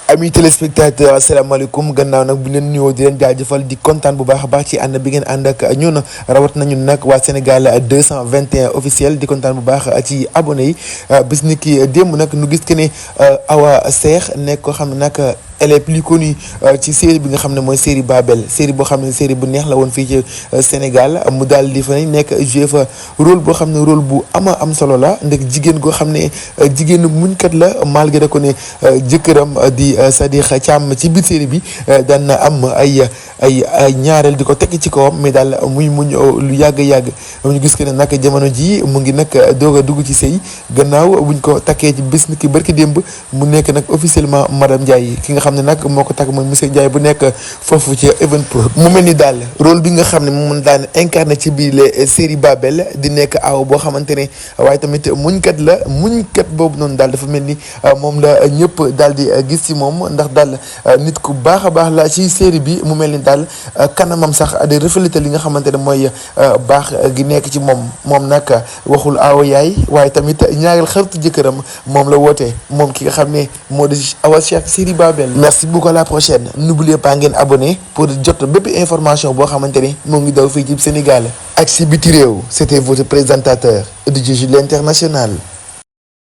Amis téléspectateurs asalaamaaleykum gannaaw nag bu leen nuyoo di leen jaajëfal di kontaan bu baax a baax ci ànd bi ngeen ànd ak ñun rawat nañu nag waa Sénégal 221 officiel di kontaan bu baax ci abonné yi bis ni ki démb nag nu gis que ne Awa Seex nekk ko xam ne nag elle est plus connue ci série bi nga xam ne mooy série Babel série boo xam ne série bu neex la woon fii ci Sénégal mu daal di fa nekk joué fa rôle boo xam ne rôle bu am solo la ndax jigéen goo xam ne jigéenu muñkat la malgré ko ne jëkkëram di Sadikh Thiam ci biir série bi daan na am ay ñaareel di ko tekki ci kawam mais daal muy muñ lu yàgg ñu gis que ne nag jamono ji mu ngi nag doog a dugg ci sëy gannaaw buñ ko takkee ci bis ki barki démb mu nekk nag officiellement madame Ndiaye ki nga xam ne nag moo ko takk mooy monsieur Ndiaye bu nekk foofu ci Evenprod mu mel ni daal rôle bi nga xam ne moom daan incarné ci biir les série Babel di nekk aw boo xamante ne waaye tamit muñkat la muñkat boobu noonu daal dafa mel ni moom la ñëpp daal di gis ci moom ndax daal nit ku baax a baax la ci série bi mu mel ni daal kanamam sax di refléter li nga xamante ne mooy baax gi nekk ci moom nag waxul aaw yaay waaye tamit ñaareel xaritu jëkkëram moom la woote moom ki nga xam ne moo di Awa Cheikh série Babel. Merci beaucoup, à la prochaine. N'oubliez pas ngeen abonné pour jot bépp information boo xamante ni moo ngi daw fii ci Sénégal ak si biti réew. C'était votre présentateur de Jules International.